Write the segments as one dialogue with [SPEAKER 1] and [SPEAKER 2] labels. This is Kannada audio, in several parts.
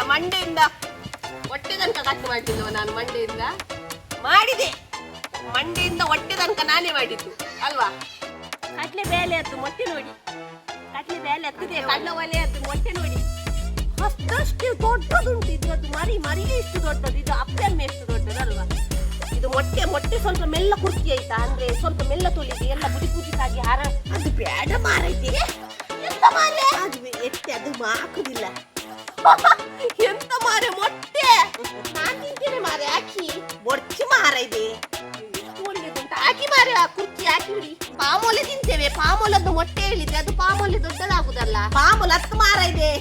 [SPEAKER 1] ಮಂಡೆಯಿಂದ ಹೊಟ್ಟೆ ತನಕ ಕಟ್ ಮಾಡಿದ್ವ ನಾನು. ಮಂಡೆಯಿಂದ ಮಾಡಿದೆ, ಮಂಡೆಯಿಂದ ಹೊಟ್ಟೆ ತನಕ ನಾನೇ ಮಾಡಿದ್ದು ಅಲ್ವಾ. ಕಡ್ಲೆ ಬೇಳೆ ಅದ್ದು ಮೊಟ್ಟೆ ನೋಡಿ, ಕಡ್ಲೆ ಬೇಳೆ ಹತ್ತಿದೆ, ಕಡ್ಲೆ ಒಲೆ ಅದ್ದು ಮೊಟ್ಟೆ ನೋಡಿ. ಅಷ್ಟಷ್ಟು ದೊಡ್ಡದುಂಟು ಇದು. ಅದು ಮರಿಗೆ ಇಷ್ಟು ದೊಡ್ಡದು, ಇದು ಅಪ್ಪೆಮ್ಮೆ ಎಷ್ಟು ದೊಡ್ಡದಲ್ವಾ. ಇದು ಮೊಟ್ಟೆ ಸ್ವಲ್ಪ ಮೆಲ್ಲ ಕುರ್ಕಿ ಆಯ್ತಾ, ಅಂದ್ರೆ ಸ್ವಲ್ಪ ಮೆಲ್ಲ ತೊಳಿದೆ, ಎಲ್ಲ ಬುಡಿ ಬುದಿಕಾಗಿ ಹಾರ. ಅದು ಬೇಡ ಮಾರೈತಿ, ಎಂತ ಮಾರೆ ಅದು ಹಾಕುದಿಲ್ಲ. ಎಂತ ಮಾರೆ ಮೊಟ್ಟೆ ನಾನ್ ತಿಂತೇನೆ ಮಾರೆ, ಹಾಕಿ ಬೊಡ್ಚಿ ಮಾರೈದೆ ಹಾಕಿ ಮಾರೆ, ಕುರ್ಚಿ ಹಾಕಿ ಬಿಡಿ. ಪಾಮೋಲೆ ತಿಂತೇವೆ, ಪಾಮೋಲದ್ದು ಮೊಟ್ಟೆ ಹೇಳಿದ್ರೆ ಅದು ಪಾಮೋಲೆ ದೊಡ್ಡದಾಗುದಲ್ಲ. ಪಾಮೋಲ್ ಹತ್ತು ಮಾರ ಇದೆ,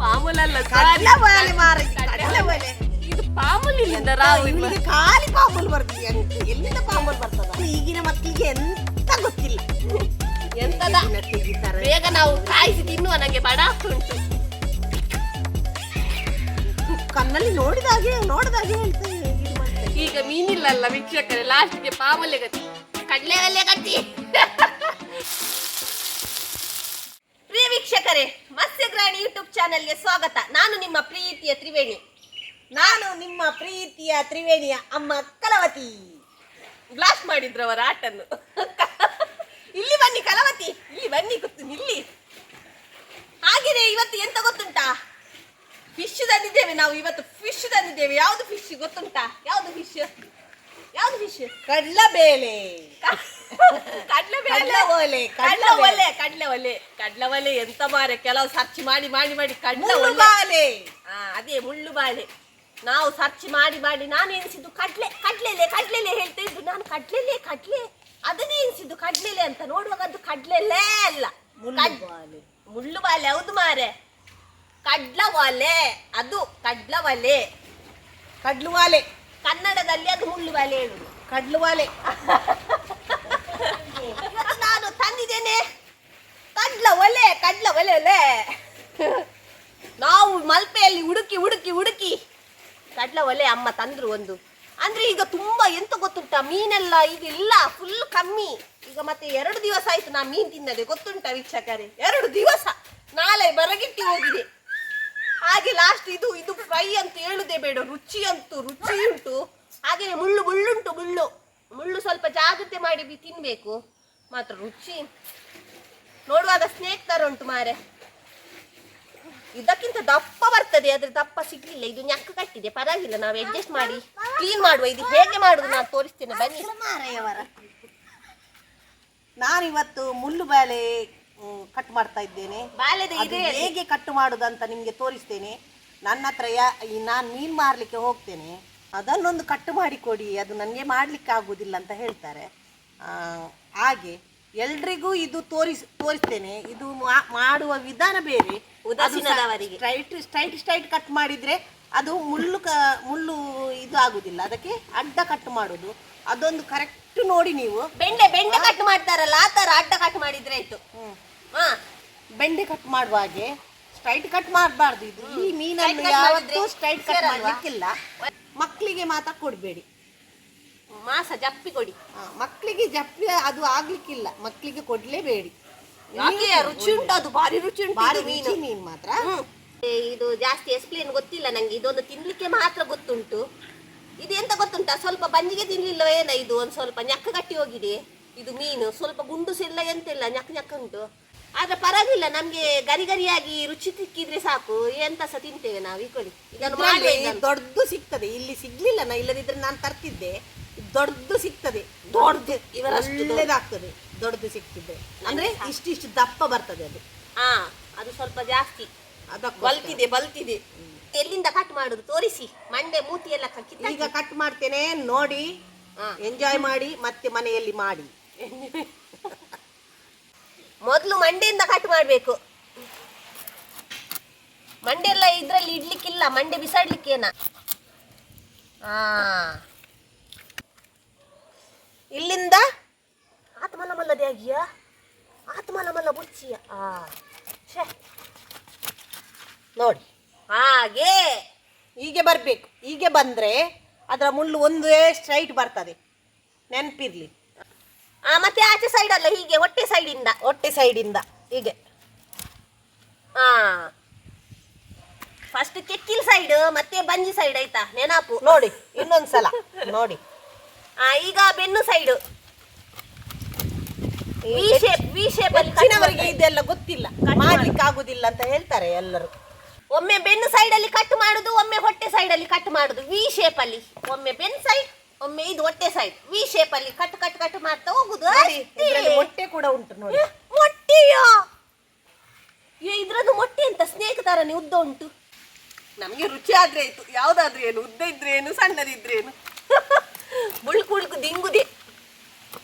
[SPEAKER 1] ಪಾಮೋಲಲ್ಲ ಕಡಲೆಬೇಳೆ ಮಾರೈತಿ, ಕಡಲೆಬೇಳೆ. ಇದು ಪಾಮೂಲ್ ಇಲ್ಲಿಂದ ಖಾಲಿ ಪಾಮೂಲ್ ಬರ್ತೀವಿ. ಎಲ್ಲಿಂದ ಪಾಮೂಲ್ ಬರ್ತದ ಈಗಿನ ಮಕ್ಕಳಿಗೆ ಎಂತ ಗೊತ್ತಿಲ್ಲ. ಎಂತದ ಬೇಗ ನಾವು ಕಾಯಿಸಿ ತಿನ್ನುವ, ನಂಗೆ ಬಡ ಆಗ್ತುಂಟು. ಕಣ್ಣಲ್ಲಿ ನೋಡಿದಾಗೆ ಹೇಳ್ತೇವೆ. ಈಗ ಮೀನಿಲ್ಲಲ್ಲ ವೀಕ್ಷಕರೇ, ಲಾಸ್ಟ್ಗೆ ಪಾಮೂಲೆ ಗತಿ, ಕಡ್ಲೆಗಲ್ಲೇ ಗತಿ. ಪ್ರಿಯ ವೀಕ್ಷಕರೇ, ಮತ್ಸ್ಯಗ್ರಾಣಿ ಯೂಟ್ಯೂಬ್ ಚಾನೆಲ್ಗೆ ಸ್ವಾಗತ. ನಾನು ನಿಮ್ಮ ಪ್ರೀತಿಯ ತ್ರಿವೇಣಿಯ ಅಮ್ಮ ಕಲವತಿ. ಬ್ಲಾಸ್ಟ್ ಮಾಡಿದ್ರು ಅವರ ಆಟನ್ನು. ಇಲ್ಲಿ ಬನ್ನಿ ಕಲವತಿ, ಇಲ್ಲಿ ಬನ್ನಿ, ಗೊತ್ತು ಇಲ್ಲಿ. ಹಾಗೆಯೇ ಇವತ್ತು ಎಂತ ಗೊತ್ತುಂಟಾ, ಫಿಶ್ ತಂದಿದ್ದೇವೆ ನಾವು ಇವತ್ತು. ಫಿಶ್ ತಂದಿದ್ದೇವೆ. ಯಾವ್ದು ಫಿಶ್ ಗೊತ್ತುಂಟಾ? ಯಾವ್ದು ಫಿಶ್? ಕಡ್ಲೆಬೇಳೆ. ಕಡ್ಲೆಬಲೆ ಎಂತ ಮಾರೆ, ಕೆಲವು ಸರ್ಚ್ ಮಾಡಿ ಕಡ್ಲೆ ಅದೇ ಮುಳ್ಳು ಬಾಳೆ. ನಾವು ಸರ್ಚ್ ಮಾಡಿ ನಾನು ಎನಿಸಿದ್ದು ಕಡ್ಲೆಲೆ ಹೇಳ್ತಾ ಇದ್ದು ನಾನು. ಕಡ್ಲೆ ಅದನ್ನೇ ಎನಿಸಿದ್ದು ಕಡ್ಲೆಲೆ ಅಂತ. ನೋಡುವಾಗ ಅದು ಕಡ್ಲೆಲೇ ಅಲ್ಲ, ಮುಳ್ಳು ಬಾಲೆ. ಹೌದು ಮಾರೆ, ಕಡ್ಲವಾಲೆ, ಅದು ಕಡ್ಲುವಾಲೆ. ಕನ್ನಡದಲ್ಲಿ ಅದು ಮುಳ್ಳು ಬಾಲೆ ಹೇಳುದು, ಕಡ್ಲುವಾಲೆ. ನಾನು ತಂದಿದ್ದೇನೆ ಕಡ್ಲ ಒಲೆ. ನಾವು ಮಲ್ಪೆಯಲ್ಲಿ ಹುಡುಕಿ ಕಡ್ಲ ಒಲೆ ಅಮ್ಮ ತಂದ್ರು ಒಂದು. ಅಂದ್ರೆ ಈಗ ತುಂಬಾ ಎಂತ ಗೊತ್ತುಂಟಾ, ಮೀನೆಲ್ಲ ಈಗ ಇಲ್ಲ, ಫುಲ್ ಕಮ್ಮಿ ಈಗ. ಮತ್ತೆ 2 ದಿವಸ ಆಯ್ತು ನಾ ಮೀನ್ ತಿನ್ನದೆ, ಗೊತ್ತುಂಟಾ ವೀಕ್ಷಕರೇ? 2 ದಿವಸ, ನಾಳೆ ಬರಗಿಟ್ಟಿ ಹೋಗಿದೆ. ಹಾಗೆ ಲಾಸ್ಟ್ ಇದು ಫ್ರೈ ಅಂತ ಹೇಳುದೇ ಬೇಡ, ರುಚಿ ಉಂಟು. ಹಾಗೆ ಮುಳ್ಳು ಸ್ವಲ್ಪ ಜಾಗ್ರತೆ ಮಾಡಿ ತಿನ್ಬೇಕು, ಮಾತ್ರ ರುಚಿ. ನೋಡುವಾಗ ಸ್ನೇಕ್ ತರ ಉಂಟು ಮಾರೆ. ಇದಕ್ಕಿಂತ ದಪ್ಪ ಬರ್ತದೆ, ಅದ್ರ ದಪ್ಪ ಸಿಗ್ಲಿಲ್ಲ. ಇದು ñಕ್ಕ ಕಟ್ಟಿದೆ, ಪರವಾಗಿಲ್ಲ, ನಾವು ಅಡ್ಜಸ್ಟ್ ಮಾಡಿ ಕ್ಲೀನ್ ಮಾಡುವ. ಇದು ಹೇಗೆ ಮಾಡುದು ನಾನು ತೋರಿಸ್ತೇನೆ, ಬನ್ನಿ.
[SPEAKER 2] ನಾನಿವತ್ತು ಮುಳ್ಳು ಬಾಳೆ ಕಟ್ ಮಾಡ್ತಾ ಇದ್ದೇನೆ. ಹೇಗೆ ಕಟ್ ಮಾಡುದಂತ ನಿಮ್ಗೆ ತೋರಿಸ್ತೇನೆ. ನನ್ನ ಹತ್ರ ನಾನು ಮೀನ್ ಮಾರ್ಲಿಕ್ಕೆ ಹೋಗ್ತೇನೆ, ಅದನ್ನೊಂದು ಕಟ್ ಮಾಡಿ ಕೊಡಿ, ಅದು ನನಗೆ ಮಾಡ್ಲಿಕ್ಕೆ ಆಗುದಿಲ್ಲ ಅಂತ ಹೇಳ್ತಾರೆ. ಹಾಗೆ ಎಲ್ರಿಗೂ ಇದು ತೋರಿಸ್ತೇನೆ. ಇದು ಮಾಡುವ ವಿಧಾನ ಬೇರೆ. ಸ್ಟ್ರೈಟ್ ಕಟ್ ಮಾಡಿದ್ರೆ ಅದು ಮುಳ್ಳು ಇದು ಆಗುದಿಲ್ಲ, ಅದಕ್ಕೆ ಅಡ್ಡ ಕಟ್ ಮಾಡುದು. ಅದೊಂದು ಕರೆಕ್ಟ್ ನೋಡಿ ನೀವು.
[SPEAKER 1] ಬೆಂಡೆ ಕಟ್ ಮಾಡ್ತಾರಲ್ಲ, ಆ ತರ ಅಡ್ಡ ಕಟ್ ಮಾಡಿದ್ರೆ ಆಯ್ತು.
[SPEAKER 2] ಬೆಂಡೆ ಕಟ್ ಮಾಡುವ ಹಾಗೆ ಸ್ಟ್ರೈಟ್ ಕಟ್ ಮಾಡಬಾರ್ದು. ಇದು ಈ ಮೀನನ್ನು ಯಾವತ್ತೂ ಸ್ಟ್ರೈಟ್ ಕಟ್ ಮಾಡ್ಲಿಕ್ಕಿಲ್ಲ. ಮಕ್ಕಳಿಗೆ ಮಾತ್ರ ಕೊಡ್ಬೇಡಿ,
[SPEAKER 1] ಮಾಸ ಜಪ್ಪಿ ಕೊಡಿ.
[SPEAKER 2] ಮಕ್ಕಳಿಗೆ ಜಪ್ಪಿ ಅದು ಆಗ್ಲಿಕ್ಕಿಲ್ಲ, ಮಕ್ಕಳಿಗೆ ಕೊಡ್ಲೇಬೇಡಿ.
[SPEAKER 1] ರುಚಿ ಉಂಟು, ಅದು ಭಾರಿ ರುಚಿ ಉಂಟು
[SPEAKER 2] ಮೀನು ಮಾತ್ರ.
[SPEAKER 1] ಇದು ಜಾಸ್ತಿ ಎಕ್ಸ್ಪ್ಲೇನ್ ಗೊತ್ತಿಲ್ಲ ನಂಗೆ, ಇದೊಂದು ತಿನ್ಲಿಕ್ಕೆ ಮಾತ್ರ ಗೊತ್ತುಂಟು. ಇದು ಎಂತ ಗೊತ್ತುಂಟಾ, ಸ್ವಲ್ಪ ಬಂಜಿಗೆ ತಿನ್ಲಿಲ್ಲ ಏನ, ಇದು ಒಂದ್ ಸ್ವಲ್ಪ ñಕ್ಕ ಕಟ್ಟಿ ಹೋಗಿದೆ. ಇದು ಮೀನು ಸ್ವಲ್ಪ ಗುಂಡುಸಿಲ್ಲ, ಎಂತೆಲ್ಲ ñಕ್ಕ ಉಂಟು. ಆದ್ರೆ ಪರವಾಗಿಲ್ಲ, ನಮ್ಗೆ ಗರಿಯಾಗಿ ರುಚಿ ತಿಕ್ಕಿದ್ರೆ ಸಾಕು, ಎಂತ ಸಹ ತಿಂತೇವೆ ನಾವು. ಇಕೊಳ್ಳಿ,
[SPEAKER 2] ದೊಡ್ಡದು ಸಿಗ್ತದೆ, ಇಲ್ಲಿ ಸಿಗ್ಲಿಲ್ಲ. ಇಲ್ಲದಿದ್ರೆ ನಾನು ತರ್ತಿದ್ದೆ. ದೊಡ್ಡದು ಸಿಗ್ತದೆ, ಒಳ್ಳೆದಾಗ್ತದೆ. ದೊಡ್ಡದು ಸಿಗ್ತಿದೆ ಅಂದ್ರೆ ಇಷ್ಟು ದಪ್ಪ ಬರ್ತದೆ ಅದು.
[SPEAKER 1] ಅದು ಸ್ವಲ್ಪ ಜಾಸ್ತಿ ಬಲ್ತಿದೆ. ಎಲ್ಲಿಂದ ಕಟ್ ಮಾಡುದು ತೋರಿಸಿ. ಮಂಡೆ ಮೂತಿ ಎಲ್ಲ
[SPEAKER 2] ಈಗ ಕಟ್ ಮಾಡ್ತೇನೆ ನೋಡಿ, ಎಂಜಾಯ್ ಮಾಡಿ, ಮತ್ತೆ ಮನೆಯಲ್ಲಿ ಮಾಡಿ.
[SPEAKER 1] ಮೊದಲು ಮಂಡೆಯಿಂದ ಕಟ್ ಮಾಡ್ಬೇಕು. ಮಂಡೆ ಎಲ್ಲ ಇದ್ರಲ್ಲಿ ಇಡ್ಲಿಕ್ಕಿಲ್ಲ, ಮಂಡೆ ಬಿಸಾಡ್ಲಿಕ್ಕೇನ. ಇಲ್ಲಿಂದ ಆತ್ಮಲಮಲ್ಲದೆ ಆಗಿಯ, ಆತ್ಮಲಮಲ್ಲ ಬುಚ್ಚಿಯ. ನೋಡಿ ಹಾಗೆ
[SPEAKER 2] ಹೀಗೆ ಬರ್ಬೇಕು. ಹೀಗೆ ಬಂದ್ರೆ ಅದರ ಮುಳ್ಳು ಒಂದೇ ಸ್ಟ್ರೈಟ್ ಬರ್ತದೆ, ನೆನಪಿರ್ಲಿ.
[SPEAKER 1] ಮತ್ತೆ ಆಚೆ ಸೈಡ್ ಅಲ್ಲ, ಹೀಗೆ ಹೊಟ್ಟೆ ಸೈಡಿಂದ
[SPEAKER 2] ಹೀಗೆ.
[SPEAKER 1] ಫಸ್ಟ್ ಕೆಕ್ಕಿಲ್ ಸೈಡ್ ಮತ್ತೆ ಬಂಜಿ ಸೈಡ್ ಆಯ್ತಾ ನೆನಪು
[SPEAKER 2] ನೋಡಿ ಇನ್ನೊಂದ್ಸಲ ನೋಡಿ.
[SPEAKER 1] ಈಗ ಬೆನ್ನು ಸೈಡ್ ವಿ ಶೇಪ್
[SPEAKER 2] ಹೆಚ್ಚಿನವರಿಗೆ ಇದೆಲ್ಲ ಗೊತ್ತಿಲ್ಲ, ಮಾಡ್ಲಿಕ್ಕೆ ಆಗುದಿಲ್ಲ ಅಂತ ಹೇಳ್ತಾರೆ ಎಲ್ಲರೂ.
[SPEAKER 1] ಒಮ್ಮೆ ಬೆನ್ನು ಸೈಡ್ ಅಲ್ಲಿ ಕಟ್ ಮಾಡುದು, ಒಮ್ಮೆ ಹೊಟ್ಟೆ ಸೈಡ್ ಅಲ್ಲಿ ಕಟ್ ಮಾಡುದು. ವಿ ಶೇಪ್ ಅಲ್ಲಿ ಒಮ್ಮೆ ಬೆನ್ ಸೈಡ್, ಒಮ್ಮೆ ಇದು ಹೊಟ್ಟೆ ಸೈಡ್. ವಿ ಶೇಪ್ ಅಲ್ಲಿ ಕಟ್ ಕಟ್ ಕಟ್ ಮಾಡ್ತಾ ಹೋಗುದು.
[SPEAKER 2] ಮೊಟ್ಟೆ ಕೂಡ ಉಂಟು ನೋಡಿ.
[SPEAKER 1] ಮೊಟ್ಟೆಯೋ ಇದ್ರದ್ದು ಮೊಟ್ಟೆ ಅಂತ ಸ್ನೇಕ್ ತರನೇ ಉದ್ದ ಉಂಟು.
[SPEAKER 2] ನಮ್ಗೆ ರುಚಿ ಆದ್ರೆ ಆಯ್ತು, ಯಾವ್ದಾದ್ರು ಏನು, ಉದ್ದ ಇದ್ರೆ ಏನು ಸಣ್ಣದಿದ್ರೆ ಏನು.
[SPEAKER 1] ಬುಳ್ಕು ಬುಳ್ಕು ದಿಂಗುದೆ.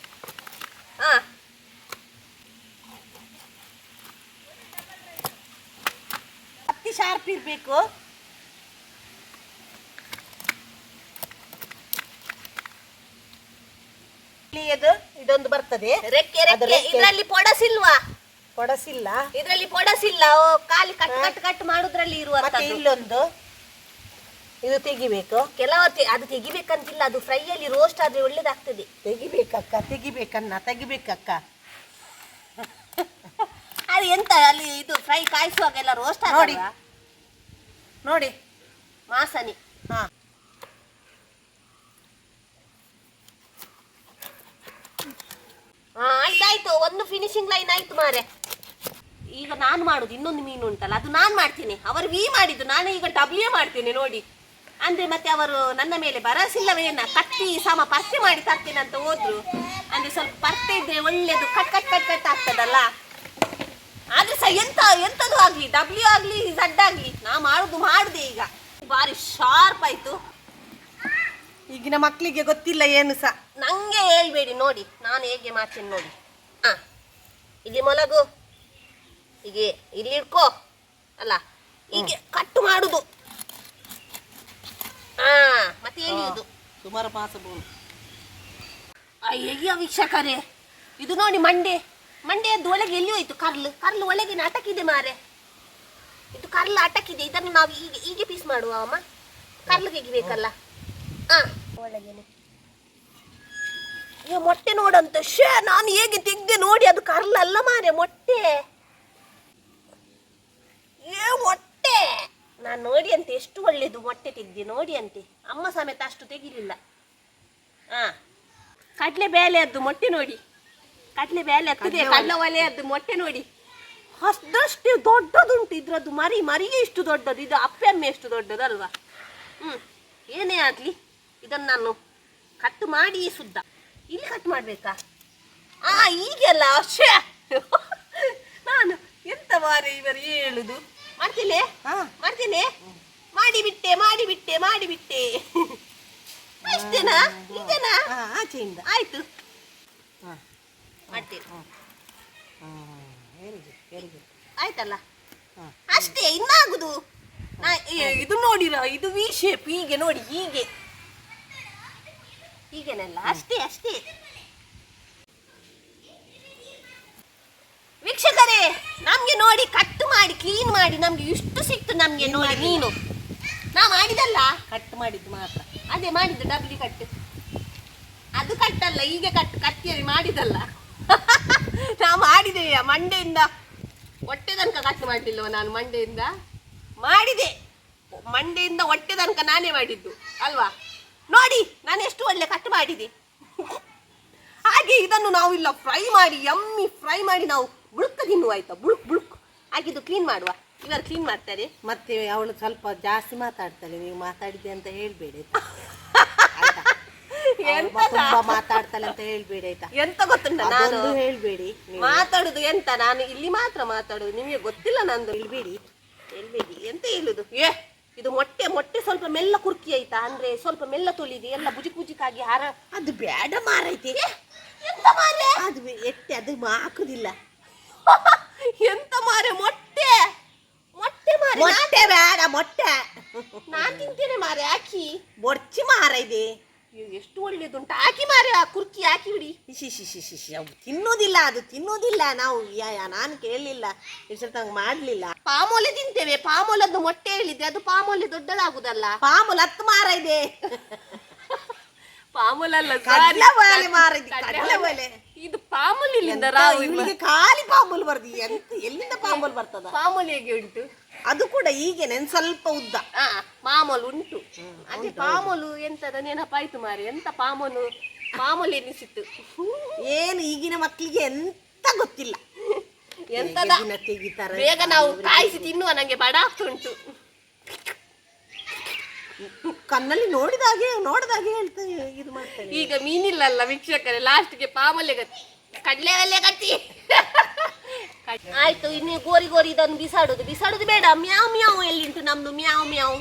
[SPEAKER 1] ಹಾ
[SPEAKER 2] ಅತಿ ಶಾರ್ಪ್ ಇರ್ಬೇಕು. ಇದೊಂದು ಬರ್ತದೆ
[SPEAKER 1] ರೆಕ್ಕೆ ರೆಕ್ಕೆ. ಇದ್ರಲ್ಲಿ ಪೊಡಸಿಲ್ವಾ?
[SPEAKER 2] ಕೊಡಸಿಲ್ಲ,
[SPEAKER 1] ಇದ್ರಲ್ಲಿ ಪೊಡಸಿಲ್ಲ. ಖಾಲಿ ಕಟ್ ಕಟ್ ಕಟ್ ಮಾಡುದ್ರಲ್ಲಿ ಇರುವ.
[SPEAKER 2] ಇಲ್ಲೊಂದು ಇದು ತೆಗಿಬೇಕು.
[SPEAKER 1] ಕೆಲವು ಅದು ತೆಗಿಬೇಕಂತಿಲ್ಲ, ಅದು ಫ್ರೈ ಅಲ್ಲಿ ರೋಸ್ಟ್ ಆದ್ರೆ ಒಳ್ಳೇದಾಗ್ತದೆ.
[SPEAKER 2] ತೆಗಿಬೇಕಕ್ಕ, ತೆಗಿಬೇಕಕ್ಕ.
[SPEAKER 1] ಅದು ಎಂತ ಅಲ್ಲಿ ಇದು ಫ್ರೈ ಕಾಯಿಸುವಾಗೆಲ್ಲ ರೋಸ್ಟ್
[SPEAKER 2] ನೋಡಿ ನೋಡಿ
[SPEAKER 1] ಮಾಸನಿ.
[SPEAKER 2] ಹಾ
[SPEAKER 1] ಆಯ್ತಾಯ್ತು, ಒಂದು ಫಿನಿಶಿಂಗ್ ಲೈನ್ ಆಯ್ತು ಮಾರೆ. ಈಗ ನಾನು ಮಾಡುದು ಇನ್ನೊಂದು ಮೀನು ಉಂಟಲ್ಲ, ಅದು ನಾನು ಮಾಡ್ತೀನಿ. ಅವರು ವಿ ಮಾಡಿದ್ದು, ನಾನು ಈಗ ಡಬ್ಲ್ಯೂ ಮಾಡ್ತೇನೆ ನೋಡಿ. ಅಂದ್ರೆ ಮತ್ತೆ ಅವರು ನನ್ನ ಮೇಲೆ ಭರವಸಿಲ್ಲವೇನ, ಕತ್ತಿ ಸಮ ಪರ್ತೆ ಮಾಡಿ ತರ್ತೇನೆ ಅಂತ ಹೋದ್ರು. ಅಂದ್ರೆ ಸ್ವಲ್ಪ ಪರ್ತೆ ಇದ್ರೆ ಒಳ್ಳೇದು, ಕಟ್ ಕಟ್ ಕಟ್ ಕಟ್ ಆಗ್ತದಲ್ಲ. ಆದ್ರೆ ಸಹ ಎಂತದು ಆಗ್ಲಿ, ಡಬ್ಲ್ಯೂ ಆಗ್ಲಿ ಝಡ್ ಆಗ್ಲಿ, ನಾ ಮಾಡುದೇ ಈಗ. ಬಾರಿ ಶಾರ್ಪ್ ಆಯ್ತು.
[SPEAKER 2] ಈಗಿನ ಮಕ್ಕಳಿಗೆ ಗೊತ್ತಿಲ್ಲ ಏನು ಸಹ.
[SPEAKER 1] ನಂಗೆ ಹೇಳ್ಬೇಡಿ ನೋಡಿ, ನಾನು ಹೇಗೆ ಮಾಡ್ತೇನೆ ನೋಡಿ. ಇಲ್ಲಿ ಮೊಲಗು, ಹೀಗೆ ಇಲ್ಲಿ ಇಡ್ಕೋ ಅಲ್ಲ, ಹೀಗೆ ಕಟ್ಟು ಮಾಡುದು. ಮತ್ತೆ ಎಳೆಯುದು.
[SPEAKER 2] ಸುಮಾರು ಮಾಸಬಹುದು.
[SPEAKER 1] ಅಯ್ಯ ವೀಕ್ಷಕರೇ, ಇದು ನೋಡಿ ಮಂಡೆಯದ್ದು ಒಳಗೆ ಎಲ್ಲಿ ಹೋಯ್ತು? ಕರ್ಲು ಒಳಗೆ ಅಟಕಿದೆ ಮಾರೆ. ಇದು ಕರ್ಲು ಅಟಕಿದೆ. ಇದನ್ನು ನಾವು ಹೀಗೆ ಪೀಸ್ ಮಾಡುವ ಅಮ್ಮ. ಕರ್ಲು ತೆಗಿಬೇಕಲ್ಲ. ಒಳಗೇನೆ ಅಯ್ಯೋ ಮೊಟ್ಟೆ ನೋಡಂತ. ನಾನು ಹೇಗೆ ತೆಗ್ದೆ ನೋಡಿ, ಅದು ಕರ್ಲು ಅಲ್ಲ ಮಾರೆ, ಮೊಟ್ಟೆ. ಮೊಟ್ಟೆ ನಾನು ನೋಡಿ ಅಂತೆ, ಎಷ್ಟು ಒಳ್ಳೇದು ಮೊಟ್ಟೆ ತೆಗ್ದೆ ನೋಡಿ ಅಂತೆ. ಅಮ್ಮ ಸಮೇತ ಅಷ್ಟು ತೆಗಿಲಿಲ್ಲ. ಕಡ್ಲೆ ಬೇಳೆ ಅದ್ದು ಮೊಟ್ಟೆ ನೋಡಿ, ಕಡ್ಲೆ ಬೇಳೆ ಹತ್ತದೆ, ಕಡ್ಲೆ ಒಲೆಯದ್ದು ಮೊಟ್ಟೆ ನೋಡಿ. ಅಷ್ಟೇ ದೊಡ್ಡದುಂಟು ಇದ್ರದ್ದು. ಮರಿಗೆ ಇಷ್ಟು ದೊಡ್ಡದು, ಇದು ಅಪ್ಪೆಮ್ಮೆ ಎಷ್ಟು ದೊಡ್ಡದಲ್ವಾ? ಏನೇ ಆಗ್ಲಿ, ಇದನ್ನು ನಾನು ಕಟ್ ಮಾಡಿ ಸುದ್ದ ಇಲ್ಲಿ ಕಟ್ ಮಾಡ್ಬೇಕಾ? ಈಗೆಲ್ಲ ನಾನು ಎಂತ ಮಾರೆ ಇವರು ಹೇಳುದು. ಮಾಡ್ತೀನಿ ಮಾಡಿಬಿಟ್ಟೆ. ಅಷ್ಟೇನಾ? ಇದೇನಾ? ಆಯ್ತು, ಮಾಡ್ತೀನಿ. ಆಯ್ತಲ್ಲ, ಅಷ್ಟೇ. ಇನ್ನಾಗುದು ಇದು ನೋಡಿರ, ಇದು ವಿ ಶೇಪ್. ಹೀಗೆ ನೋಡಿ, ಹೀಗೇನಲ್ಲ, ಅಷ್ಟೇ. ವೀಕ್ಷಕರೇ, ನಮ್ಗೆ ನೋಡಿ ಕಟ್ ಮಾಡಿ ಕ್ಲೀನ್ ಮಾಡಿ ನಮ್ಗೆ ಇಷ್ಟು ಸಿಕ್ತು. ನಮ್ಗೆ ನೋಡಿ ಮೀನು ನಾ ಮಾಡಿದಲ್ಲ,
[SPEAKER 2] ಕಟ್ ಮಾಡಿದ್ದು ಮಾತ್ರ.
[SPEAKER 1] ಅದೇ ಮಾಡಿದ್ದು ಡಬ್ಲಿ ಕಟ್. ಅದು ಕಟ್ಟಲ್ಲ, ಹೀಗೆ ಕತ್ತಿಯಲ್ಲಿ ಮಾಡಿದಲ್ಲ. ನಾ ಮಾಡಿದೆಯಾ ಮಂಡೆಯಿಂದ ಹೊಟ್ಟೆ ತನಕ ಕಟ್ ಮಾಡಲಿಲ್ಲವ ನಾನು. ಮಾಡಿದೆ ಮಂಡೆಯಿಂದ ಹೊಟ್ಟೆ ತನಕ ನಾನೇ ಮಾಡಿದ್ದು ಅಲ್ವಾ? ನೋಡಿ ನಾನು ಎಷ್ಟು ಒಳ್ಳೆ ಕಟ್ ಮಾಡಿದೆ. ಹಾಗೆ ಇದನ್ನು ನಾವು ಇಲ್ಲ ಫ್ರೈ ಮಾಡಿ, ಯಮ್ಮಿ ಫ್ರೈ ಮಾಡಿ ನಾವು ಬುಳುಕ ತಿನ್ನುವ. ಆಯ್ತಾ? ಬುಳುಕ್ ಹಾಗಿದ್ದು ಕ್ಲೀನ್ ಮಾಡುವ. ಇವರು ಕ್ಲೀನ್ ಮಾಡ್ತಾರೆ.
[SPEAKER 2] ಮತ್ತೆ ಅವಳು ಸ್ವಲ್ಪ ಜಾಸ್ತಿ ಮಾತಾಡ್ತಾಳೆ, ನೀವು ಮಾತಾಡಿದೆ ಅಂತ ಹೇಳ್ಬೇಡಿ. ತುಂಬಾ ಮಾತಾಡ್ತಾಳೆ ಅಂತ ಹೇಳ್ಬೇಡಿ ಆಯ್ತಾ?
[SPEAKER 1] ಎಂತ ಗೊತ್ತುಂಟ, ನಾನು
[SPEAKER 2] ಹೇಳ್ಬೇಡಿ.
[SPEAKER 1] ಮಾತಾಡುದು ಎಂತ, ನಾನು ಇಲ್ಲಿ ಮಾತ್ರ ಮಾತಾಡುದು, ನಿಮಗೆ ಗೊತ್ತಿಲ್ಲ ನಂದು. ಹೇಳ್ಬೇಡಿ ಎಂತ ಹೇಳುದು. ಇದು ಮೊಟ್ಟೆ ಸ್ವಲ್ಪ ಮೆಲ್ಲ ಕುರ್ಕಿ ಆಯ್ತಾ? ಅಂದ್ರೆ ಸ್ವಲ್ಪ ಮೆಲ್ಲ ತೊಳಿದಿ, ಎಲ್ಲ ಬುಜಿಕಾಗಿ ಹಾರ.
[SPEAKER 2] ಅದು ಬೇಡ ಮಾರೈತಿ.
[SPEAKER 1] ಎಂತ ಮಾರೆ
[SPEAKER 2] ಅದು ಎಟ್ಟೆ, ಅದು ಹಾಕುದಿಲ್ಲ.
[SPEAKER 1] ಎಂತ ಮಾರೆ ಮೊಟ್ಟೆ ಮಾರೆ.
[SPEAKER 2] ಮೊಟ್ಟೆ ಬೇಡ, ಮೊಟ್ಟೆ
[SPEAKER 1] ನಾನ್ ತಿಂತೇನೆ ಮಾರೆ. ಹಾಕಿ
[SPEAKER 2] ಬೊರ್ಚಿ ಮಾರ ಇದೆ.
[SPEAKER 1] ಎಷ್ಟು ಒಳ್ಳೇದುಂಟು. ಹಾಕಿ ಮಾರೆ, ಆ ಕುರ್ಕಿ ಹಾಕಿ ಬಿಡಿ.
[SPEAKER 2] ತಿನ್ನುವುದಿಲ್ಲ, ಅದು ತಿನ್ನುವುದಿಲ್ಲ. ನಾವು ನಾನು ಕೇಳಲಿಲ್ಲ, ಇಷ್ಟು ಮಾಡ್ಲಿಲ್ಲ.
[SPEAKER 1] ಪಾಮೋಲೆ ತಿಂತೇವೆ. ಪಾಮೋಲದ್ದು ಮೊಟ್ಟೆ ಹೇಳಿದ್ರೆ ಅದು ಪಾಮೋಲೆ ದೊಡ್ಡದಾಗುದಲ್ಲ.
[SPEAKER 2] ಪಾಮೂಲ್ 10 ಮಾರ ಇದೆ.
[SPEAKER 1] ಪಾಮೂಲಲ್ಲ,
[SPEAKER 2] ಕಡಲೆಬೇಳೆ.
[SPEAKER 1] ಇದು ಪಾಮೂಲ್ ಇಲ್ಲಿಂದ
[SPEAKER 2] ಇವಳಿಗೆ ಖಾಲಿ ಪಾಮೂಲ್ ಬರ್ದಿ. ಎಲ್ಲಿಂದ ಪಾಮೂಲ್ ಬರ್ತದ?
[SPEAKER 1] ಪಾಮೂಲ್ ಹೇಗೆ ಉಂಟು?
[SPEAKER 2] ಅದು ಕೂಡ ಈಗೇನೆ ಸ್ವಲ್ಪ ಉದ್ದ.
[SPEAKER 1] ಮಾಮೂಲು ಉಂಟು. ಅದೇ ಪಾಮೂಲು ಎಂತದ ನೆನಪಾಯ್ತು ಮಾರಿ. ಎಂತ ಪಾಮೂಲು ಎನಿಸಿತ್ತು.
[SPEAKER 2] ಏನು ಈಗಿನ ಮಕ್ಕಳಿಗೆ ಎಂತ ಗೊತ್ತಿಲ್ಲ.
[SPEAKER 1] ಎಂತದ ಬೇಗ ನಾವು ಕಾಯಿಸಿ ತಿನ್ನುವ, ನಂಗೆ ಬಡ ಆಗ್ತುಂಟು.
[SPEAKER 2] ಕಣ್ಣಲ್ಲಿ ನೋಡಿದಾಗೆ ಹೇಳ್ತೇವೆ ಇದು ಮಾಡ್ತೇವೆ.
[SPEAKER 1] ಈಗ ಮೀನಿಲ್ಲಲ್ಲ ವೀಕ್ಷಕರೇ, ಲಾಸ್ಟ್ಗೆ ಪಾಮೂಲೆ ಗತಿ, ಕಡ್ಲೆವಲ್ಲೇ ಗತಿ. ಆಯ್ತು, ಇನ್ನು ಗೋರಿ ಇದನ್ನು ಬಿಸಾಡುದು ಬೇಡ. ಮ್ಯಾವ್ ಮ್ಯಾವ್ ಎಲ್ಲಿಂಟು ನಮ್ದು ಮ್ಯಾವ್ ಮ್ಯಾವ್.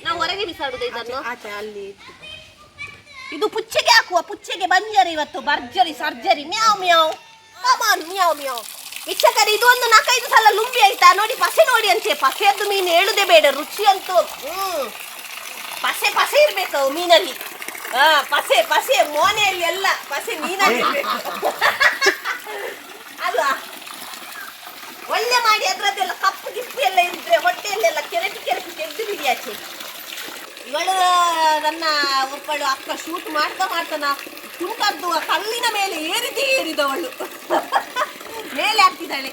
[SPEAKER 1] ನಾವು ಹೊರಗೆ ಬಿಸಾಡುದು ಇದನ್ನು.
[SPEAKER 2] ಅಲ್ಲಿ
[SPEAKER 1] ಇದು ಪುಚ್ಚೆಗೆ ಹಾಕುವ. ಪುಚ್ಚೆಗೆ ಬಂಜರಿ ಇವತ್ತು, ಭರ್ಜರಿ ಸರ್ಜರಿ. ಮ್ಯಾವ್ ಮ್ಯಾವ್ ಕಮಾನ್ ಮ್ಯಾವ್ ಮ್ಯಾವ್. ವೀಕ್ಷಕರೇ, ಇದು ಒಂದು 4-5 ಸಲ ಲುಂಬಿ ಆಯ್ತಾ ನೋಡಿ. ಪಸೆ ನೋಡಿ ಅಂತೆ. ಪಸೆಯದ್ದು ಮೀನು ಹೇಳುದೇ ಬೇಡ, ರುಚಿ ಅಂತೂ ಪಸೆ ಇರ್ಬೇಕು ಮೀನಲ್ಲಿ. ಪಸೆ ಮೋನೆಯಲ್ಲಿ ಎಲ್ಲ ಪಸೆ ಮೀನಲ್ಲಿ ಅಲ್ವಾ? ಒಳ್ಳೆ ಮಾಡಿ ಅದ್ರದ್ದೆಲ್ಲ ಕಪ್ಪು ಗಿಪ್ಪು ಎಲ್ಲ ಇದ್ರೆ ಹೊಟ್ಟೆಯಲ್ಲೆಲ್ಲ ಕೆರಟಿ ತೆಗೆದು ಬಿಡಿ ಆಚೆ. ಇವಳು ನನ್ನ ಒಬ್ಬಳು ಅಕ್ಕ ಶೂಟ್ ಮಾಡ್ತಾ ತುಂಟದ್ದು ಕಲ್ಲಿನ ಮೇಲೆ ಏರಿದವಳು ಮೇಲೆ ಹಾಕ್ತಿದ್ದಾಳೆ.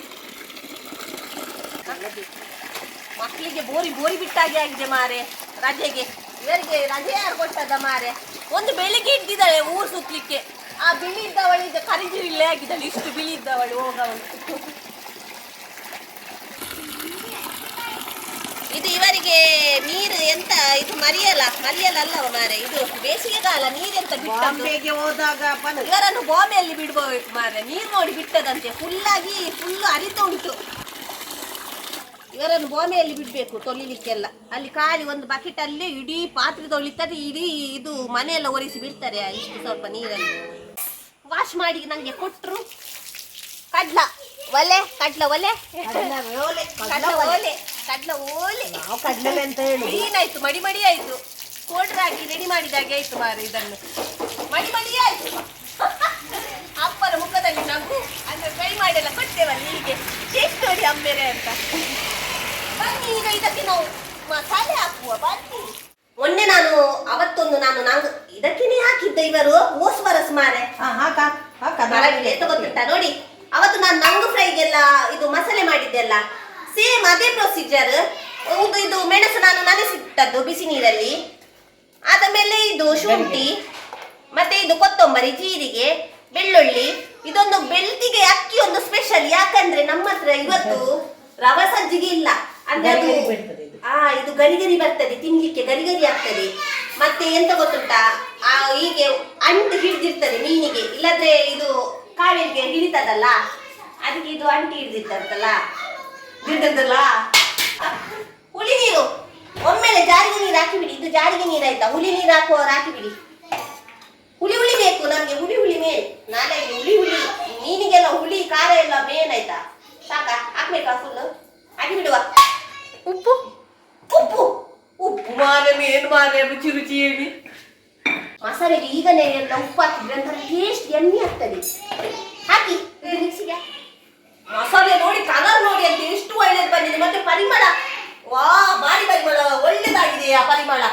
[SPEAKER 1] ಮಕ್ಕಳಿಗೆ ಬೋರಿ ಬಿಟ್ಟಾಗೆ ಆಗಿದೆ ಮಾರೆ ರಜೆಗೆ. ಇವರಿಗೆ ರಜೆ ಯಾರು ಕೊಟ್ಟದ ಮಾರೆ? ಒಂದು ಬೆಳಿಗ್ಗೆ ಇಟ್ಟಿದ್ದಾಳೆ ಊರು ಸುತ್ತಲಿಕ್ಕೆ. ಆ ಬಿಳಿ ಇದ್ದವಳು ಈಗ ಕರಿಜಿರಿಲ್ಲೇ ಆಗಿದ್ದಾಳೆ. ಇಷ್ಟು ಬಿಳಿ ಇದ್ದವಳು ಹೋಗವಳು. ಇದು ಇವರಿಗೆ ನೀರು ಎಂತ ಇದು ಮರಿಯಲ್ಲವ ಮಾರೆ. ಇದು ಬೇಸಿಗೆ ಕಾಲ, ನೀರೆಂತ
[SPEAKER 2] ಬಾಂಬೆಗೆ ಹೋದಾಗ
[SPEAKER 1] ಇವರನ್ನು ಬಾಂಬೆಯಲ್ಲಿ ಬಿಡ್ಬೇಕು ಮಾರೆ. ನೀರು ನೋಡಿ ಬಿಟ್ಟದಂತೆ, ಫುಲ್ಲು ಹರಿತಾ ಉಂಟು. ಇವರನ್ನು ಬಾಂಬೆಯಲ್ಲಿ ಬಿಡ್ಬೇಕು ತೊಳಿಲಿಕ್ಕೆಲ್ಲ. ಅಲ್ಲಿ ಖಾಲಿ ಒಂದು ಬಕೆಟ್ ಅಲ್ಲಿ ಇಡೀ ಪಾತ್ರೆ ತೊಳಿತಾರೆ, ಇಡೀ ಇದು ಮನೆಯೆಲ್ಲ ಒರೆಸಿ ಬಿಡ್ತಾರೆ ಇಷ್ಟು ಸ್ವಲ್ಪ ನೀರಲ್ಲಿ. ವಾಶ್ ಮಾಡಿ ನಂಗೆ ಕೊಟ್ರು. ಕಡ್ಲ ಒಲೆ
[SPEAKER 2] ಅಂತ ಹೇಳಿ
[SPEAKER 1] ಕ್ಲೀನಾಯ್ತು, ಮಡಿ ಆಯ್ತು. ಕೋಡ್ರಾಗಿ ರೆಡಿ ಮಾಡಿದಾಗೆ ಆಯ್ತು ಮಾರೆ. ಇದನ್ನು ಮಡಿ ಆಯ್ತು. ಅಪ್ಪನ ಮುಖದಲ್ಲಿ ನಗು. ಅಂದ್ರೆ ಫ್ರೈ ಮಾಡೆಲ್ಲ ಕೊಡ್ತೇವಲ್ಲ ಹೀಗೆ. ಟೇಸ್ಟ್ ನೋಡಿ ಅಮ್ಮೆರೆ ಅಂತ. ಬನ್ನಿ ಈಗ ಇದಕ್ಕೆ ನಾವು ಮಸಾಲೆ ಹಾಕುವ. ಬನ್ನಿ. ಮೊನ್ನೆ ನಾನು ಇದಕ್ಕೇನೆ ಹಾಕಿದ್ದ ಇವರು ಓಸ್ವರಸ್ ಮಾರೆ. ಗೊತ್ತಿತ್ತ ನೋಡಿ. ಅವತ್ತು ನಾನು ನಂಗು ಫ್ರೈಗೆಲ್ಲ ಇದು ಮಸಾಲೆ ಮಾಡಿದ್ದೆಲ್ಲ ಸೇಮ್ ಅದೇ ಪ್ರೊಸೀಜರ್. ಇದು ಮೆಣಸು ನಾನು ನೆನೆಸಿಟ್ಟದ್ದು ಬಿಸಿ ನೀರಲ್ಲಿ. ಆದ ಮೇಲೆ ಇದು ಶುಂಠಿ, ಮತ್ತೆ ಇದು ಕೊತ್ತಂಬರಿ, ಜೀರಿಗೆ, ಬೆಳ್ಳುಳ್ಳಿ. ಇದೊಂದು ಬೆಳ್ತಿಗೆ ಅಕ್ಕಿ ಒಂದು ಸ್ಪೆಷಲ್. ಯಾಕಂದ್ರೆ ನಮ್ಮ ಹತ್ರ ಇವತ್ತು ರವೆ ಸಜ್ಜಿಗೆ ಇಲ್ಲ. ಅಂದ್ರೆ ಇದು ಗರಿ ಬರ್ತದೆ, ತಿನ್ಲಿಕ್ಕೆ ಗರಿ ಆಗ್ತದೆ. ಮತ್ತೆ ಎಂತ ಗೊತ್ತುಂಟಾ, ಹೀಗೆ ಅಂಟು ಹಿಡಿದಿರ್ತದೆ ಮೀನಿಗೆ. ಇಲ್ಲದ್ರೆ ಇದು ಕಾಳಿಗೆ ಹಿಡಿತದಲ್ಲ, ಅದಕ್ಕೆ ಇದು ಅಂಟಿ ಹಿಡಿದಿರ್ತದಲ್ಲ. ಹುಳಿ ನೀರು ಒಮ್ಮೆಲೆ ಜಾರಿಗೆ ನೀರು ಹಾಕಿಬಿಡಿ. ಇದು ಜಾರಿಗೆ ನೀರು ಆಯ್ತಾ? ಹುಳಿ ನೀರು ಹಾಕುವವರು ಹಾಕಿಬಿಡಿ. ಹುಳಿ ಬೇಕು ನಮ್ಗೆ. ಹುಳಿ ಮೇನ್. ನಾಳೆ ಹುಳಿ ಮೀನಿಗೆಲ್ಲ ಹುಳಿ ಖಾರ ಎಲ್ಲ ಮೇನ್ ಆಯ್ತಾ? ಸಾಕಾ? ಹಾಕ್ಬೇಕಾ? ಫುಲ್ಲು ಹಾಕಿಬಿಡುವ. ಉಪ್ಪು ಮಾರೆ, ಮೇನ್ ಮಾರೆ. ರುಚಿ ಹೇಳಿ. ಮಸಾಲೆಗೆ ಈಗನೇ ಎಲ್ಲ ಉಪ್ಪು ಹಾಕಿದ್ರೆ ಅಂತ ಟೇಸ್ಟ್ ಎಣ್ಣೆ ಆಗ್ತದೆ. ಹಾಕಿ ಮಿಕ್ಸಿಗೆ. ಮಸಾಲೆ ನೋಡಿ, ಕಲರ್ ನೋಡಿ ಅಂತ ಎಷ್ಟು ಒಳ್ಳೇದು ಬಂದಿದೆ. ಮತ್ತೆ ಪರಿಮಳ, ಭಾರಿ ಪರಿಮಳ, ಒಳ್ಳೇದಾಗಿದೆ ಆ ಪರಿಮಳ.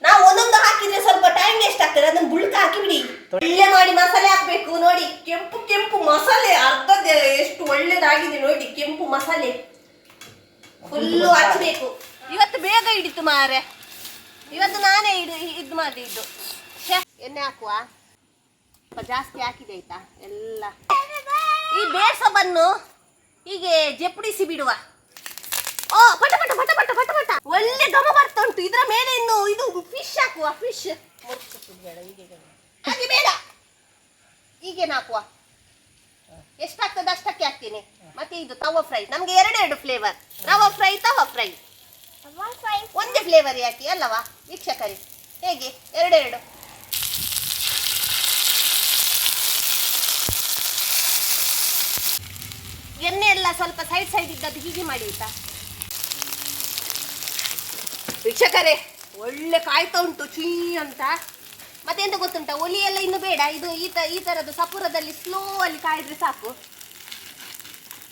[SPEAKER 1] ನಾವು ಒಂದೊಂದು ಹಾಕಿದ್ರೆ ಸ್ವಲ್ಪ ಟೈಮ್ ವೇಸ್ಟ್ ಆಗ್ತದೆ. ಅದನ್ನ ಬುಳ್ಕ ಹಾಕಿಬಿಡಿ. ಒಳ್ಳೆ ಮಾಡಿ ಮಸಾಲೆ ಹಾಕ್ಬೇಕು ನೋಡಿ. ಕೆಂಪು ಮಸಾಲೆ ಅರ್ಧದ ಎಷ್ಟು ಒಳ್ಳೇದಾಗಿದೆ ನೋಡಿ. ಕೆಂಪು ಮಸಾಲೆ ಫುಲ್ಲು ಹಚ್ಚಬೇಕು. ಇವತ್ತು ಬೇಗ ಹಿಡಿತು ಮಾರೆ. ಇವತ್ತು ನಾನೇ ಇದು ಮಾಡಿದ್ದು. ಎಣ್ಣೆ ಹಾಕುವ. ಸ್ವಲ್ಪ ಜಾಸ್ತಿ ಹಾಕಿದೆ ಆಯ್ತಾ ಎಲ್ಲ. ಈ ಬೇಸವನ್ನು ಹೀಗೆ ಜಪಡಿಸಿ ಬಿಡುವ. ಪಟ ಒಳ್ಳೆ ಘಮ ಬರ್ತಾ ಉಂಟು. ಇದರ ಮೇಲೆ ಇನ್ನು ಇದು ಫಿಶ್ ಹಾಕುವ. ಫಿಶ್ ಹಾಗೆ ಬೇಡ, ಹೀಗೇನು ಹಾಕುವ. ಎಷ್ಟಾಗ್ತದೆ ಅಷ್ಟಕ್ಕೆ ಹಾಕ್ತೀನಿ. ಮತ್ತೆ ಇದು ತವಾ ಫ್ರೈ. ನಮ್ಗೆ 2 ಫ್ಲೇವರ್, ರವಾ ಫ್ರೈ, ತವಾ ಫ್ರೈ. ಒಂದೇ ಫ್ಲೇವರ್ ಯಾಕೆ ಅಲ್ಲವಾ ವೀಕ್ಷಕರೇ? ಹೇಗೆ 2 ಎಣ್ಣೆ ಎಲ್ಲ ಸ್ವಲ್ಪ ಸೈಡ್ ಇದ್ದದ್ದು ಹೀಗೆ ಮಾಡಿ ಆಯ್ತಾ ವೀಕ್ಷಕರೇ? ಒಳ್ಳೆ ಕಾಯ್ತಾ ಉಂಟು ಚೀ ಅಂತ. ಮತ್ತೆ ಎಂತ ಗೊತ್ತುಂಟ, ಒಲಿ ಎಲ್ಲ ಇನ್ನು ಬೇಡ. ಇದು ಈ ತರದ್ದು ಸಪುರದಲ್ಲಿ ಸ್ಲೋ ಅಲ್ಲಿ ಕಾಯಿದ್ರೆ ಸಾಕು.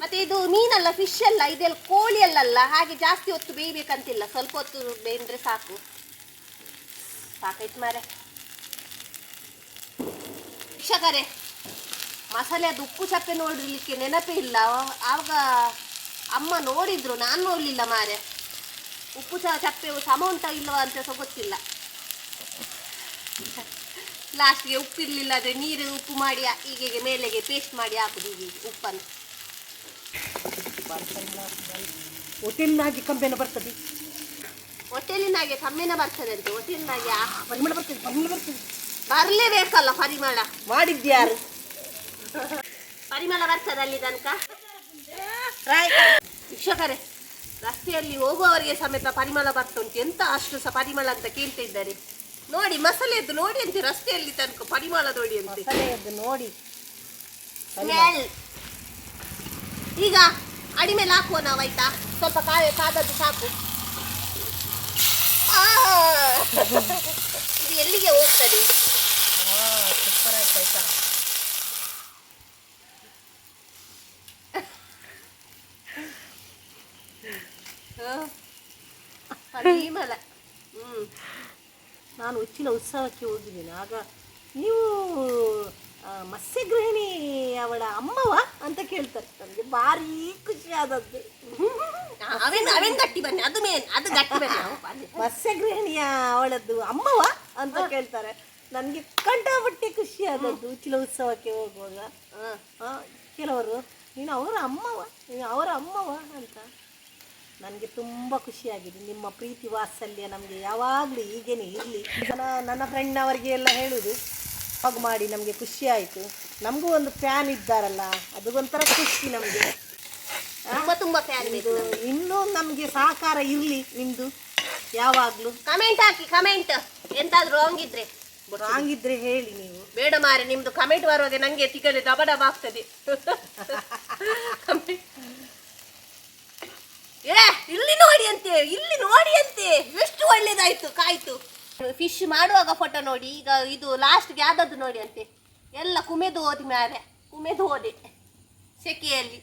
[SPEAKER 1] ಮತ್ತೆ ಇದು ಮೀನಲ್ಲ, ಫಿಶ್ ಅಲ್ಲ, ಇದೆಲ್ಲ ಕೋಳಿ ಅಲ್ಲಲ್ಲ. ಹಾಗೆ ಜಾಸ್ತಿ ಹೊತ್ತು ಬೇಯಬೇಕಂತಿಲ್ಲ, ಸ್ವಲ್ಪ ಹೊತ್ತು ಬೇಯಿದ್ರೆ ಸಾಕು. ಸಾಕಾಯ್ತು ಮಾರೆ ವೀಕ್ಷಕರೇ. ಮಸಾಲೆ ಅದು ಉಪ್ಪು ಚಪ್ಪೆ ನೋಡಲಿಕ್ಕೆ ನೆನಪೇ ಇಲ್ಲ. ಆವಾಗ ಅಮ್ಮ ನೋಡಿದ್ರು, ನಾನು ನೋಡ್ಲಿಲ್ಲ ಮಾರೆ. ಉಪ್ಪು ಸಹ ಚಪ್ಪೆ ಸಮ ಉಂಟ ಇಲ್ಲವಾ ಅಂತ ಸಹ ಗೊತ್ತಿಲ್ಲ. ಲಾಸ್ಟ್ಗೆ ಉಪ್ಪಿರ್ಲಿಲ್ಲ ಆದರೆ ನೀರು ಉಪ್ಪು ಮಾಡಿ ಹೀಗೆ ಮೇಲೆಗೆ ಪೇಸ್ಟ್ ಮಾಡಿ ಹಾಕುದು ಹೀಗೆ ಉಪ್ಪನ್ನು.
[SPEAKER 2] ಹೋಟೆಲ್ನಾಗಿ ಕಮ್ಮಿನ ಬರ್ತದೆ,
[SPEAKER 1] ಹೋಟೆಲಿನಾಗೆ ಕಮ್ಮಿನ ಬರ್ತದೆ ಅಂತ. ಹೋಟೆಲ್ನಾಗೆ
[SPEAKER 2] ಪರಿಮಳ ಬರ್ತದೆ
[SPEAKER 1] ಬರಲೇಬೇಕಲ್ಲ ಪರಿಮಳ.
[SPEAKER 2] ಮಾಡಿದ್ಯಾರು?
[SPEAKER 1] ಪರಿಮಳ ಬರ್ತದೆ ಅಲ್ಲಿ ತನಕ. ವೀಕ್ಷಕರೇ, ರಸ್ತೆಯಲ್ಲಿ ಹೋಗುವವರಿಗೆ ಸಮೇತ ಪರಿಮಳ ಬರ್ತುಂಟು. ಎಂತ ಅಷ್ಟು ಸಹ ಪರಿಮಳ ಅಂತ ಕೇಳ್ತಾ ಇದ್ದಾರೆ. ನೋಡಿ ಮಸಾಲೆದ್ದು ನೋಡಿ ಅಂತೆ, ರಸ್ತೆಯಲ್ಲಿ ತನಕ ಪರಿಮಳ ನೋಡಿ ಅಂತೆ.
[SPEAKER 2] ಮಸಾಲೆಯದ್ದು ನೋಡಿ
[SPEAKER 1] ಸ್ಮೆಲ್. ಈಗ ಅಡಿಮೇಲೆ ಹಾಕುವ ನಾವು, ಆಯ್ತಾ? ಸ್ವಲ್ಪ ಕಾದದ್ದು ಸಾಕು. ಇದು ಎಲ್ಲಿಗೆ ಹೋಗ್ತದೆ?
[SPEAKER 2] ಸೂಪರ್ ಆಯ್ತಾಯ್ತಾ?
[SPEAKER 1] ಪರಿಮಳ.
[SPEAKER 2] ನಾನು ಉಚ್ಚಿಲ ಉತ್ಸವಕ್ಕೆ ಹೋಗಿದ್ದೀನಿ. ಆಗ ನೀವು ಮತ್ಸ್ಯಗೃಹಿಣಿ ಅವಳ ಅಮ್ಮವ ಅಂತ ಕೇಳ್ತಾರೆ. ನನಗೆ ಭಾರಿ ಖುಷಿ ಆದದ್ದು.
[SPEAKER 1] ಅವೇನ್ ಗಟ್ಟಿ ಬನ್ನಿ, ಅದು ಮೇನ್, ಅದು ಗಟ್ಟಿ ಬನ್ನಿ.
[SPEAKER 2] ಮತ್ಸ್ಯಗೃಹಿಣಿಯ ಅವಳದ್ದು ಅಮ್ಮವ ಅಂತ ಕೇಳ್ತಾರೆ. ನನಗೆ ಕಂಡಪಟ್ಟೆ ಖುಷಿ ಆದದ್ದು ಉಚ್ಚಿಲ ಉತ್ಸವಕ್ಕೆ ಹೋಗುವಾಗ. ಕೆಲವರು ನೀನು ಅವರ ಅಮ್ಮವ ಅಂತ. ನನಗೆ ತುಂಬ ಖುಷಿಯಾಗಿದೆ. ನಿಮ್ಮ ಪ್ರೀತಿ ವಾತ್ಸಲ್ಯ ನಮಗೆ ಯಾವಾಗಲೂ ಹೀಗೇನೆ ಇರಲಿ. ನನ್ನ ಫ್ರೆಂಡ್ನವರಿಗೆ ಎಲ್ಲ ಹೇಳುವುದು, ಹಾಗೆ ಮಾಡಿ ನಮಗೆ ಖುಷಿ ಆಯಿತು. ನಮಗೂ ಒಂದು ಫ್ಯಾನ್ ಇದ್ದಾರಲ್ಲ, ಅದು ಒಂಥರ ಖುಷಿ ನಮಗೆ.
[SPEAKER 1] ತುಂಬ ಫ್ಯಾನ್ ಬೇಕು.
[SPEAKER 2] ಇನ್ನೂ ನಮಗೆ ಸಹಕಾರ ಇರಲಿ ನಿಮ್ಮದು ಯಾವಾಗಲೂ.
[SPEAKER 1] ಕಮೆಂಟ್ ಹಾಕಿ, ಕಮೆಂಟ್ ಎಂತಾದ್ರೂ ರಾಂಗ್ ಇದ್ರೆ
[SPEAKER 2] ಹೇಳಿ ನೀವು.
[SPEAKER 1] ಬೇಡ ಮಾರೆ, ನಿಮ್ದು ಕಮೆಂಟ್ ಬರುವಾಗ ನಂಗೆ ತಿಕ್ಕಲೆ ಡಬ ಡಬ ಆಗ್ತದೆ. ಇಲ್ಲಿ ನೋಡಿ ಅಂತೆ ಎಷ್ಟು ಒಳ್ಳೇದಾಯ್ತು, ಕಾಯ್ತು. ಫಿಶ್ ಮಾಡುವಾಗ ಫೋಟೋ ನೋಡಿ. ಈಗ ಇದು ಲಾಸ್ಟ್ಗೆ ಆದದ್ದು ನೋಡಿ ಅಂತೆ. ಎಲ್ಲ ಕುಮೆದು ಹೋದೆ ಸೆಕೆಯಲ್ಲಿ.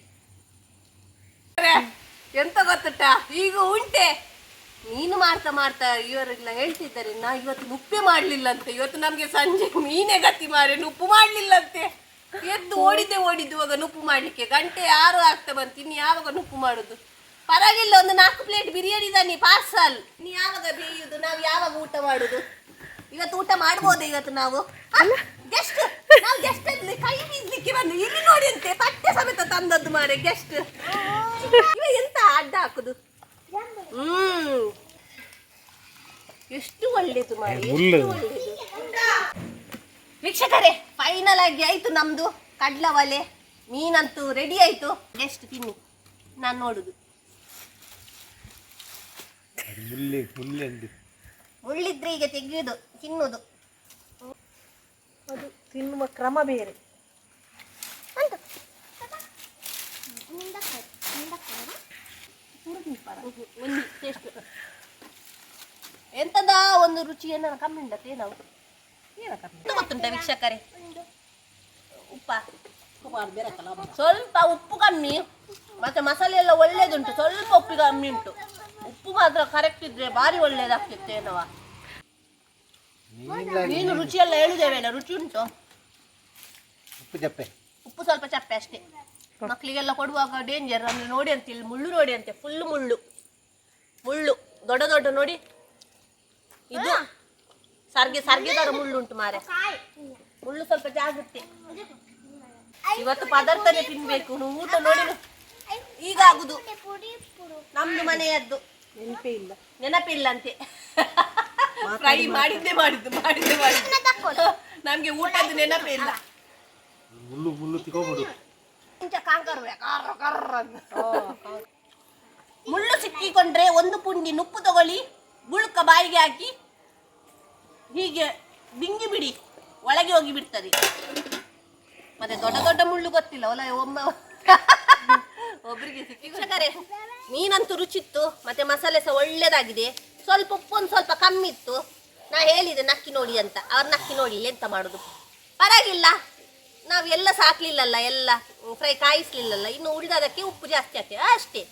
[SPEAKER 1] ಎಂತ ಗೊತ್ತುಂಟ, ಈಗ ಉಂಟೆ ಮೀನು ಮಾಡ್ತಾ ಇವರೆಲ್ಲ ಹೇಳ್ತಿದ್ದಾರೆ, ನಾ ಇವತ್ತು ಉಪ್ಪೇ ಮಾಡ್ಲಿಲ್ಲ ಅಂತೆ. ಇವತ್ತು ನಮ್ಗೆ ಸಂಜೆ ಮೀನೇ ಗತಿ ಮಾರೆ, ಉಪ್ಪು ಮಾಡ್ಲಿಲ್ಲಂತೆ. ಎದ್ದು ಓಡಿದ್ದುವಾಗ ಉಪ್ಪು ಮಾಡ್ಲಿಕ್ಕೆ ಗಂಟೆ 6 ಆಗ್ತಾ ಬಂತು. ಇನ್ನು ಯಾವಾಗ ಉಪ್ಪು ಮಾಡುದು? ಪರವಾಗಿಲ್ಲ, ಒಂದು 4 ಪ್ಲೇಟ್ ಬಿರಿಯಾನಿ ತಾನಿ ಪಾರ್ಸಲ್. ಇನ್ನು ಯಾವಾಗ ಬೇಯುದು? ನಾವು ಯಾವಾಗ ಊಟ ಮಾಡುದು? ಇವತ್ತು ಊಟ ಮಾಡ್ಬೋದೇ? ಇವತ್ತು ನಾವು ಗೆಸ್ಟ್ ಅಲ್ಲಿ ಕೈ ಬೀಸ್ಲಿಕ್ಕೆ ಬಂದು ಇಲ್ಲಿ ನೋಡಿ ಅಂತೆ, ತಟ್ಟೆ ಸಮೇತ ತಂದದ್ದು ಮಾರೆ ಗೆಸ್ಟ್. ಎಂತ ಅಡ್ಡ ಹಾಕುದು? ಎಷ್ಟು ಒಳ್ಳೇದು ಮಾರೆ, ಎಷ್ಟು ಒಳ್ಳೇದು. ವೀಕ್ಷಕರೇ, ಫೈನಲ್ ಆಗಿ ಆಯ್ತು ನಮ್ದು ಕಡ್ಲ ಒಲೆ. ಮೀನಂತೂ ರೆಡಿ ಆಯ್ತು. ಗೆಸ್ಟ್ ತಿನ್ನಿ, ನಾನು ನೋಡುದು. ಮುಳ್ಳಿದ್ರೆ ಈಗ ತೆಗೆಯುವುದು, ತಿನ್ನುವುದು.
[SPEAKER 2] ಅದು ತಿನ್ನುವ ಕ್ರಮ ಬೇರೆ.
[SPEAKER 1] ಎಂತದ ಒಂದು ರುಚಿ ಏನಾರ ಕಮ್ಮಿ ಉಂಟತ್ತೆ? ನಾವು ಗೊತ್ತುಂಟ ವೀಕ್ಷಕರೇ, ಸ್ವಲ್ಪ ಉಪ್ಪು ಕಮ್ಮಿ, ಮತ್ತೆ ಮಸಾಲೆ ಎಲ್ಲ ಒಳ್ಳೇದುಂಟು. ಸ್ವಲ್ಪ ಉಪ್ಪು ಕಮ್ಮಿ ಉಂಟು. ಉಪ್ಪು ಮಾತ್ರ ಕರೆಕ್ಟ್ ಇದ್ರೆ ಭಾರಿ ಒಳ್ಳೇದಾಗ್ತಿತ್ತು ಏನವ. ನೀನು ರುಚಿ ಎಲ್ಲ ಹೇಳಿದೇವೇನ? ರುಚಿ ಉಂಟು. ಉಪ್ಪು ಸ್ವಲ್ಪ ಚಪ್ಪೆ ಅಷ್ಟೇ. ಮಕ್ಕಳಿಗೆಲ್ಲ ಕೊಡುವಾಗ ಡೇಂಜರ್ ಅಂದ್ರೆ ನೋಡಿ ಅಂತ. ಇಲ್ಲಿ ಮುಳ್ಳು ನೋಡಿ ಅಂತೆ, ಫುಲ್ ಮುಳ್ಳು ದೊಡ್ಡ ನೋಡಿ. ಇದು ಸರ್ಗೆ ತರ ಮುಳ್ಳು ಉಂಟು ಮಾರೆ. ಮುಳ್ಳು ಸ್ವಲ್ಪ ಜಾಗ್ರತೆ. ಇವತ್ತು ಪದಾರ್ಥನೇ ತಿನ್ಬೇಕು. ಊಟ ನೋಡಿ ಈಗ ಆಗುದು. ನಮ್ದು ಮನೆಯದ್ದು ನೆನಪಿಲ್ಲ ಅಂತೆ. ಫ್ರೈ ಮಾಡಿದ್ದೆ ಮಾಡಿದ್ದು ನಮ್ಗೆ ಊಟದ್ದು ನೆನಪೇ ಇಲ್ಲ. ಮುಳ್ಳು ಸಿಕ್ಕಿಕೊಂಡ್ರೆ ಒಂದು ಪುಂಡಿ ಉಪ್ಪು ತಗೊಳ್ಳಿ, ಬುಳ್ಕ ಬಾಯಿಗೆ ಹಾಕಿ ಹೀಗೆ ಬಿಂಗಿ ಬಿಡಿ, ಒಳಗೆ ಹೋಗಿ ಬಿಡ್ತದೆ. ಮತ್ತೆ ದೊಡ್ಡ ಮುಳ್ಳು ಗೊತ್ತಿಲ್ಲ ಒಮ್ಮೆ ಒಬ್ಬರಿಗೆ ಸಿಕ್ಕಿದ್ರೆ. ಮೀನಂತೂ ರುಚಿತ್ತು, ಮತ್ತೆ ಮಸಾಲೆ ಸಹ ಒಳ್ಳೇದಾಗಿದೆ. ಸ್ವಲ್ಪ ಉಪ್ಪೊಂದು ಸ್ವಲ್ಪ ಕಮ್ಮಿ ಇತ್ತು. ನಾ ಹೇಳಿದೆ ನಕ್ಕಿ ನೋಡಿ ಅಂತ, ಅವ್ರು ನಕ್ಕಿ ನೋಡಿ ಎಂತ ಮಾಡುದು. ಪರವಾಗಿಲ್ಲ, ನಾವು ಎಲ್ಲ ಸಾಕ್ಲಿಲ್ಲಲ್ಲ, ಎಲ್ಲ ಫ್ರೈ ಕಾಯಿಸ್ಲಿಲ್ಲಲ್ಲ. ಇನ್ನು ಉಳಿದದಕ್ಕೆ ಉಪ್ಪು ಜಾಸ್ತಿ ಆಗ್ತದೆ ಅಷ್ಟೇ.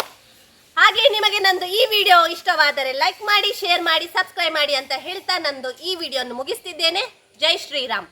[SPEAKER 1] ಹಾಗೆ ನಿಮಗೆ ನಂದು ಈ ವಿಡಿಯೋ ಇಷ್ಟವಾದರೆ ಲೈಕ್ ಮಾಡಿ, ಶೇರ್ ಮಾಡಿ, ಸಬ್ಸ್ಕ್ರೈಬ್ ಮಾಡಿ ಅಂತ ಹೇಳ್ತಾ ನಂದು ಈ ವಿಡಿಯೋವನ್ನು ಮುಗಿಸ್ತಿದ್ದೇನೆ. ಜೈ ಶ್ರೀರಾಮ್.